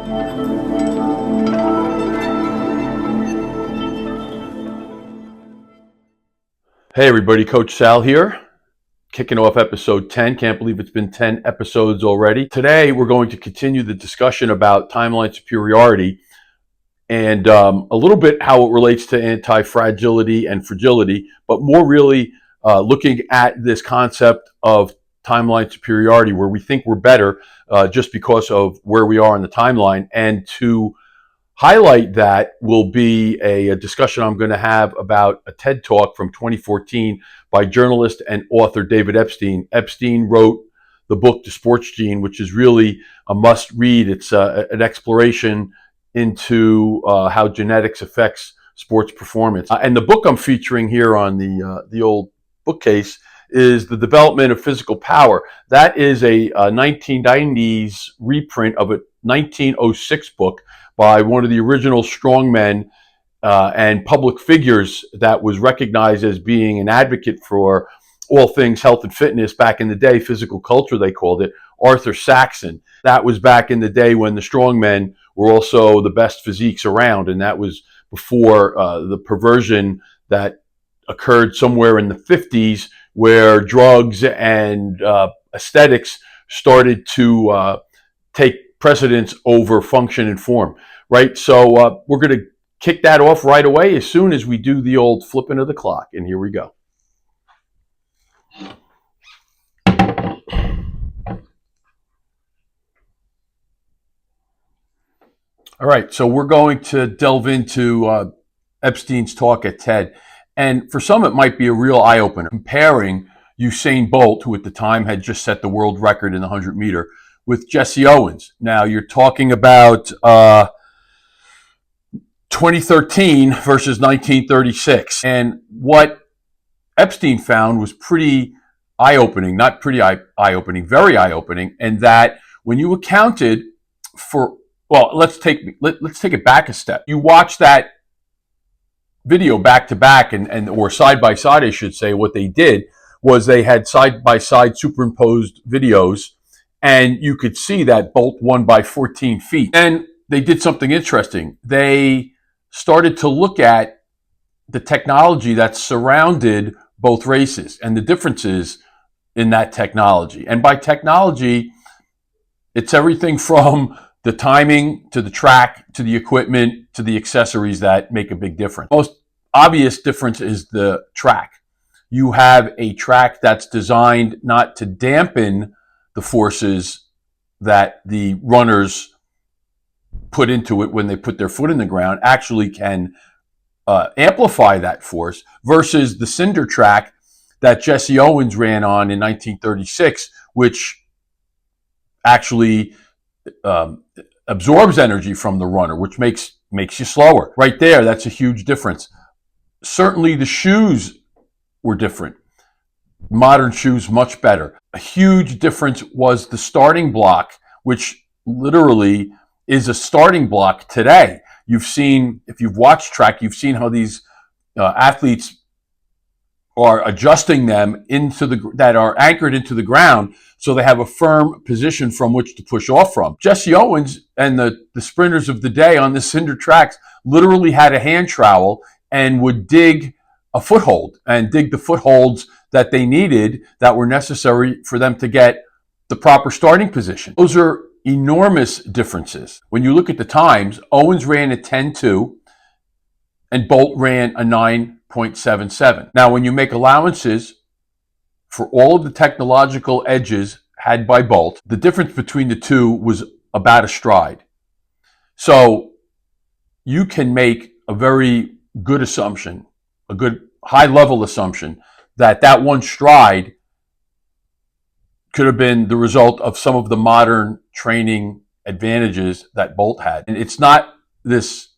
Hey everybody, Coach Sal here, kicking off episode 10. Can't believe it's been 10 episodes already. Today we're going to continue the discussion about timeline superiority and a little bit how it relates to anti-fragility and fragility, but more really looking at this concept of timeline superiority where we think we're better just because of where we are on the timeline. And to highlight that will be a discussion I'm going to have about a TED Talk from 2014 by journalist and author David Epstein. Epstein wrote the book, The Sports Gene, which is really a must read. It's an exploration into how genetics affects sports performance. And the book I'm featuring here on the old bookcase is The Development of Physical Power. That is a 1990s reprint of a 1906 book by one of the original strongmen and public figures that was recognized as being an advocate for all things health and fitness back in the day, physical culture they called it, Arthur Saxon. That was back in the day when the strongmen were also the best physiques around, and that was before the perversion that occurred somewhere in the 50s where drugs and aesthetics started to take precedence over function and form, right? So we're going to kick that off right away as soon as we do the old flipping of the clock. And here we go. All right, so we're going to delve into Epstein's talk at TED. And for some, it might be a real eye-opener, comparing Usain Bolt, who at the time had just set the world record in the 100-meter, with Jesse Owens. Now, you're talking about 2013 versus 1936. And what Epstein found was pretty eye-opening, not pretty eye-opening, very eye-opening, and that when you accounted for, well, let's take it back a step. You watch that video back to back and or side by side, I should say. What they did was they had side by side superimposed videos, and you could see that Bolt won by 14 feet. And they did something interesting. They started to look at the technology that surrounded both races and the differences in that technology. And by technology, it's everything from the timing to the track to the equipment to the accessories that make a big difference. Most obvious difference is the track. You have a track that's designed not to dampen the forces that the runners put into it when they put their foot in the ground, actually can amplify that force, versus the cinder track that Jesse Owens ran on in 1936, which actually absorbs energy from the runner, which makes you slower. Right there, that's a huge difference. Certainly the shoes were different. Modern shoes, much better. A huge difference was the starting block, which literally is a starting block today. You've seen, if you've watched track, you've seen how these athletes are adjusting them that are anchored into the ground, so they have a firm position from which to push off from. Jesse Owens and the sprinters of the day on the cinder tracks literally had a hand trowel and would dig a foothold and dig the footholds that they needed that were necessary for them to get the proper starting position. Those are enormous differences. When you look at the times, Owens ran a 10.2 and Bolt ran a 9.77. Now, when you make allowances for all of the technological edges had by Bolt, the difference between the two was about a stride. So you can make a very good assumption, a good high-level assumption, that one stride could have been the result of some of the modern training advantages that Bolt had. And it's not this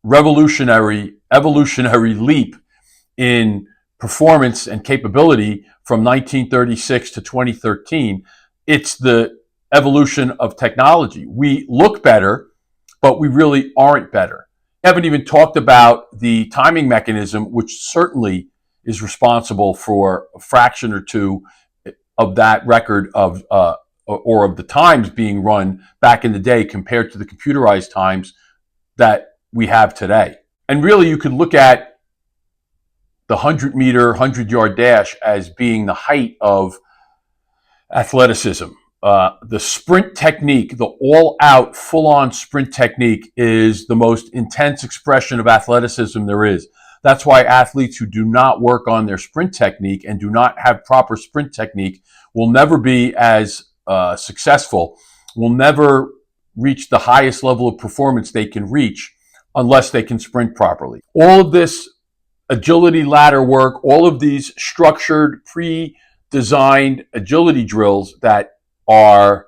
evolutionary leap in performance and capability from 1936 to 2013. It's the evolution of technology. We look better, but we really aren't better. We haven't even talked about the timing mechanism, which certainly is responsible for a fraction or two of that record of or of the times being run back in the day compared to the computerized times that we have today. And really, you could look at the 100-meter, 100-yard dash as being the height of athleticism. The sprint technique, the all-out, full-on sprint technique, is the most intense expression of athleticism there is. That's why athletes who do not work on their sprint technique and do not have proper sprint technique will never be as successful, will never reach the highest level of performance they can reach unless they can sprint properly. All of this agility ladder work, all of these structured, pre-designed agility drills that are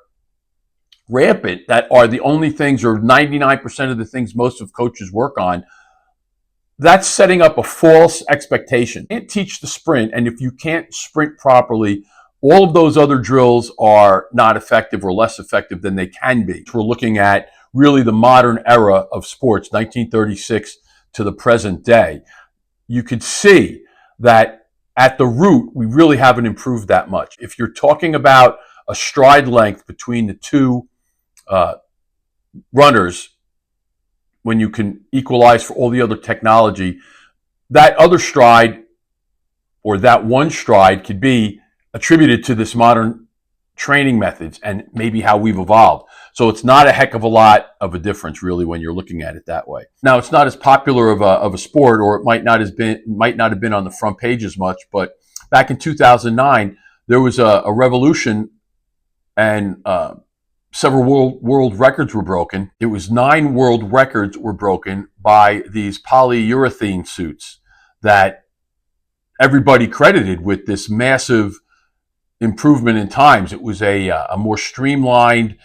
rampant, that are the only things, or 99% of the things most of coaches work on, that's setting up a false expectation. You can't teach the sprint, and if you can't sprint properly, all of those other drills are not effective or less effective than they can be. We're looking at really the modern era of sports, 1936 to the present day. You could see that at the root, we really haven't improved that much. If you're talking about a stride length between the two runners, when you can equalize for all the other technology, that other stride, or that one stride, could be attributed to this modern training methods and maybe how we've evolved. So it's not a heck of a lot of a difference, really, when you're looking at it that way. Now, it's not as popular of a sport, or it might not have been on the front page as much. But back in 2009, there was a revolution, and several world records were broken. It was 9 world records were broken by these polyurethane suits that everybody credited with this massive improvement in times. It was a more streamlined,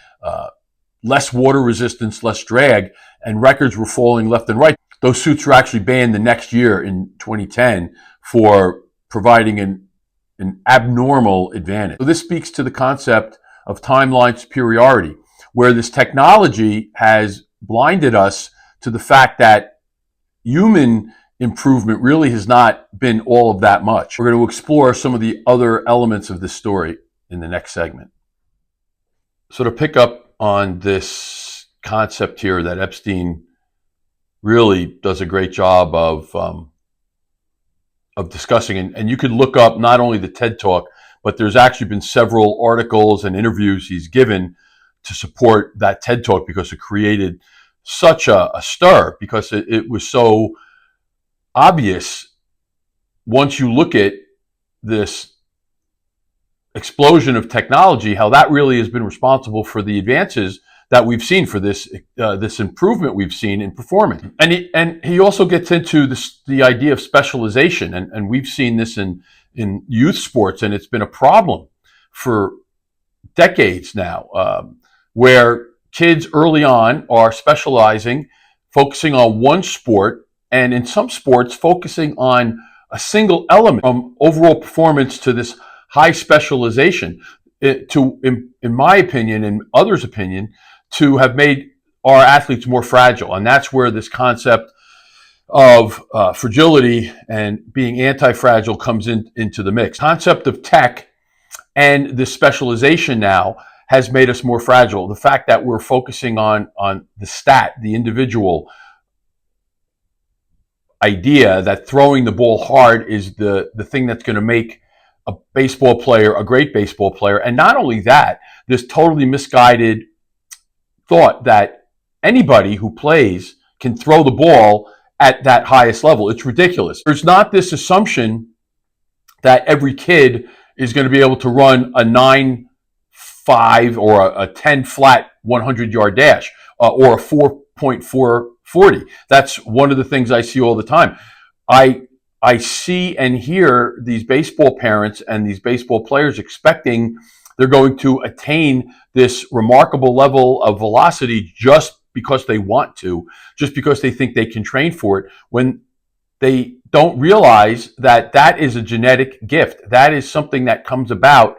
less water resistance, less drag, and records were falling left and right. Those suits were actually banned the next year in 2010 for providing an abnormal advantage. So this speaks to the concept of timeline superiority, where this technology has blinded us to the fact that human improvement really has not been all of that much. We're going to explore some of the other elements of this story in the next segment. So to pick up on this concept here that Epstein really does a great job of discussing, and you could look up not only the TED Talk, but there's actually been several articles and interviews he's given to support that TED Talk, because it created such a stir, because it was so obvious once you look at this explosion of technology, how that really has been responsible for the advances that we've seen, for this improvement we've seen in performance. And he also gets into the idea of specialization, and we've seen this in youth sports, and it's been a problem for decades now, where kids early on are specializing, focusing on one sport, and in some sports focusing on a single element, from overall performance to this high specialization, in my opinion and others' opinion, to have made our athletes more fragile. And that's where this concept of fragility and being anti-fragile comes into the mix. Concept of tech and this specialization now has made us more fragile. The fact that we're focusing on the stat, the individual idea that throwing the ball hard is the thing that's going to make a baseball player a great baseball player. And not only that, this totally misguided thought that anybody who plays can throw the ball at that highest level. It's ridiculous. There's not this assumption that every kid is going to be able to run a 9.5 or a 10 flat 100-yard dash, or a 4.440. That's one of the things I see all the time. I see and hear these baseball parents and these baseball players expecting they're going to attain this remarkable level of velocity just because they want to, just because they think they can train for it, when they don't realize that that is a genetic gift. That is something that comes about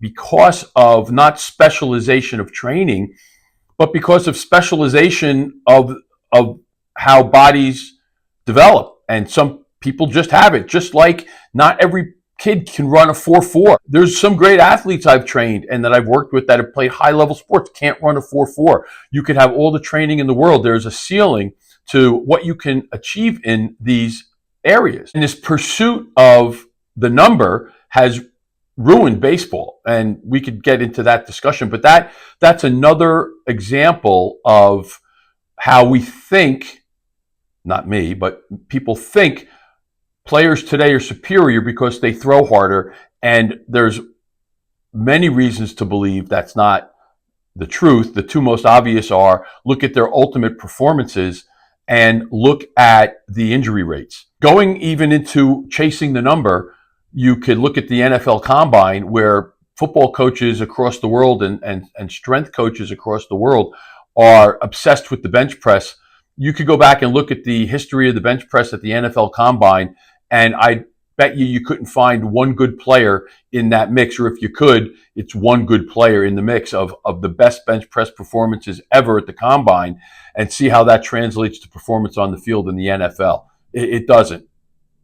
because of not specialization of training, but because of specialization of how bodies develop. And some people just have it. Just like not every kid can run a 4.4. There's some great athletes I've trained and that I've worked with that have played high-level sports, can't run a 4.4. You could have all the training in the world. There's a ceiling to what you can achieve in these areas. And this pursuit of the number has ruined baseball, and we could get into that discussion, but that's another example of how we think, not me, but people think players today are superior because they throw harder, and there's many reasons to believe that's not the truth. The two most obvious are look at their ultimate performances and look at the injury rates. Going even into chasing the number, you could look at the NFL Combine, where football coaches across the world and strength coaches across the world are obsessed with the bench press. You could go back and look at the history of the bench press at the NFL Combine, and I bet you couldn't find one good player in that mix, or if you could, it's one good player in the mix of the best bench press performances ever at the Combine, and see how that translates to performance on the field in the NFL. It doesn't.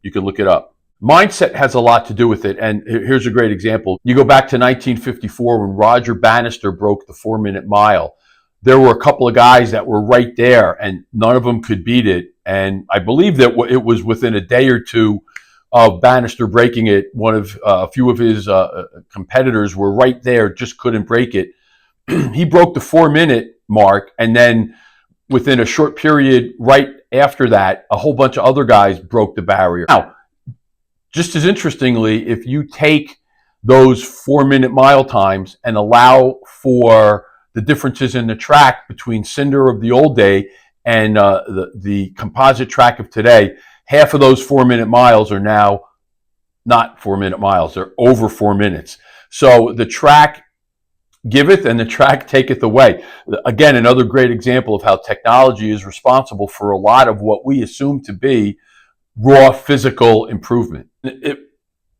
You can look it up. Mindset has a lot to do with it, and here's a great example. You go back to 1954 when Roger Bannister broke the 4-minute mile. There were a couple of guys that were right there, and none of them could beat it. And I believe that it was within a day or two of Bannister breaking it. A few of his competitors were right there, just couldn't break it. He broke the 4-minute mark, and then within a short period right after that, a whole bunch of other guys broke the barrier. Now, just as interestingly, if you take those 4-minute mile times and allow for the differences in the track between cinder of the old day and the composite track of today, half of those 4-minute miles are now not 4-minute miles. They're over 4 minutes. So the track giveth and the track taketh away. Again, another great example of how technology is responsible for a lot of what we assume to be raw physical improvement. It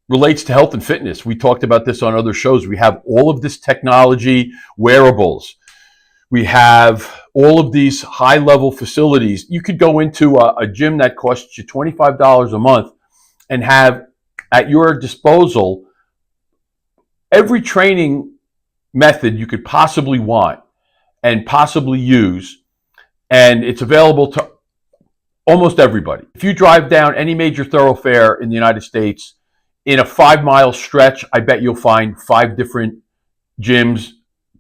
relates to health and fitness. We talked about this on other shows. We have all of this technology, wearables. We have all of these high-level facilities. You could go into a gym that costs you $25 a month and have at your disposal every training method you could possibly want and possibly use, and it's available to almost everybody. If you drive down any major thoroughfare in the United States, in a 5-mile stretch, I bet you'll find 5 different gyms.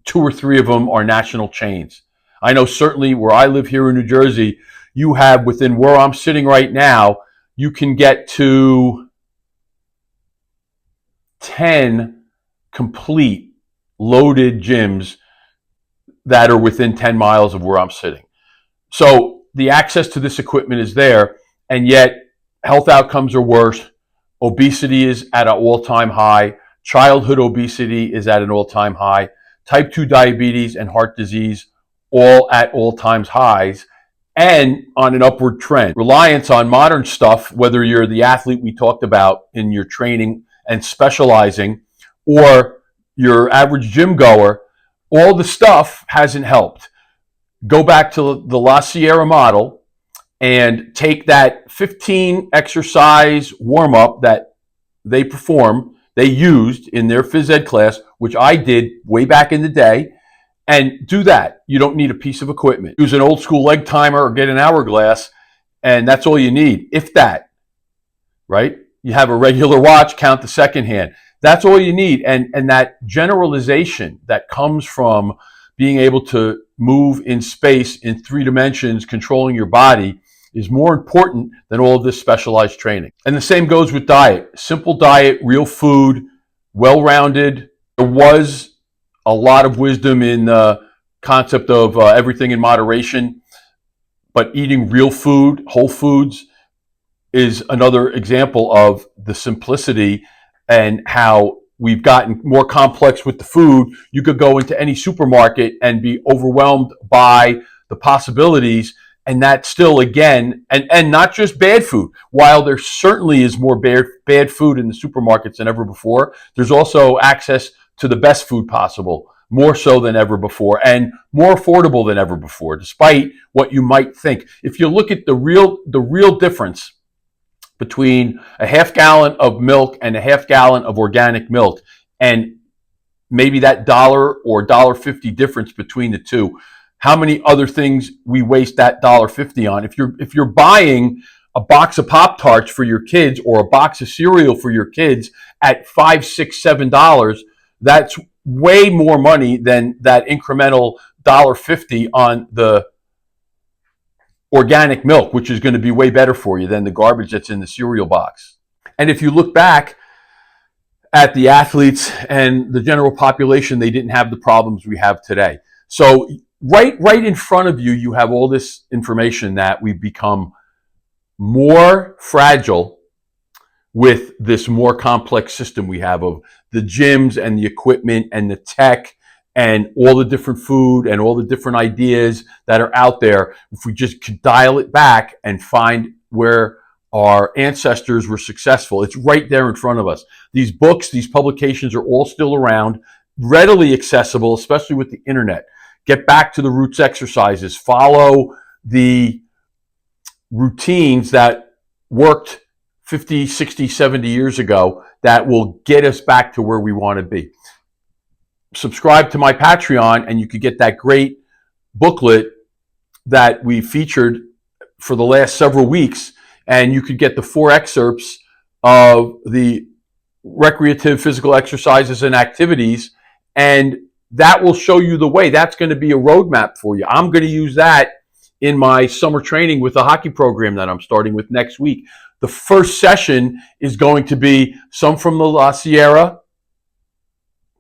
2 or 3 of them are national chains. I know certainly where I live here in New Jersey, you have within where I'm sitting right now, you can get to 10 complete loaded gyms that are within 10 miles of where I'm sitting. So the access to this equipment is there, and yet health outcomes are worse. Obesity is at an all-time high. Childhood obesity is at an all-time high. Type 2 diabetes and heart disease all at all-time highs and on an upward trend. Reliance on modern stuff, whether you're the athlete we talked about in your training and specializing, or your average gym goer, all the stuff hasn't helped. Go back to the La Sierra model and take that 15 exercise warm-up that they used in their phys ed class, which I did way back in the day, and do that. You don't need a piece of equipment. Use an old school leg timer or get an hourglass, and that's all you need, if that, right? You have a regular watch, count the second hand. That's all you need. And that generalization that comes from being able to move in space in 3 dimensions, controlling your body, is more important than all of this specialized training. And the same goes with diet. Simple diet, real food, well-rounded. There was a lot of wisdom in the concept of everything in moderation, but eating real food, whole foods, is another example of the simplicity and how we've gotten more complex with the food. You could go into any supermarket and be overwhelmed by the possibilities, and that's still, again, and not just bad food. While there certainly is more bad food in the supermarkets than ever before, there's also access to the best food possible, more so than ever before, and more affordable than ever before, despite what you might think. If you look at the real difference between a half gallon of milk and a half gallon of organic milk, and maybe that dollar or $1.50 difference between the two, how many other things we waste that $1.50 on? If you're buying a box of Pop-Tarts for your kids or a box of cereal for your kids at $5, $6, $7, that's way more money than that incremental $1.50 on the organic milk, which is going to be way better for you than the garbage that's in the cereal box. And if you look back at the athletes and the general population, they didn't have the problems we have today. So right in front of you, you have all this information that we've become more fragile with this more complex system we have of the gyms and the equipment and the tech and all the different food and all the different ideas that are out there. If we just could dial it back and find where our ancestors were successful, it's right there in front of us. These books, these publications are all still around, readily accessible, especially with the internet. Get back to the roots exercises. Follow the routines that worked 50, 60, 70 years ago that will get us back to where we want to be. Subscribe to my Patreon and you could get that great booklet that we featured for the last several weeks, and you could get the 4 excerpts of the recreative physical exercises and activities, and that will show you the way. That's going to be a roadmap for you. I'm going to use that in my summer training with the hockey program that I'm starting with next week. The first session is going to be some from the La Sierra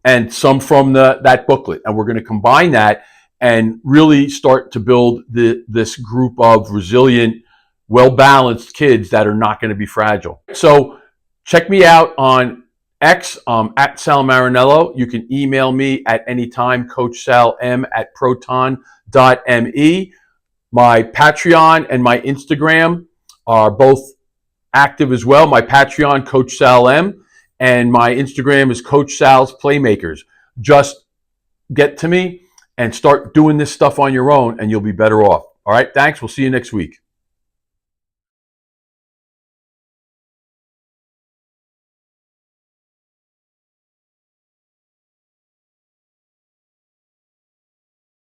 and some from that booklet. And we're going to combine that and really start to build this group of resilient, well-balanced kids that are not going to be fragile. So check me out on X, at Sal Marinello. You can email me at any time, coachsalm@proton.me. My Patreon and my Instagram are both active as well. My Patreon, Coach Sal M, and my Instagram is Coach Sal's Playmakers. Just get to me and start doing this stuff on your own, and you'll be better off. All right, thanks. We'll see you next week.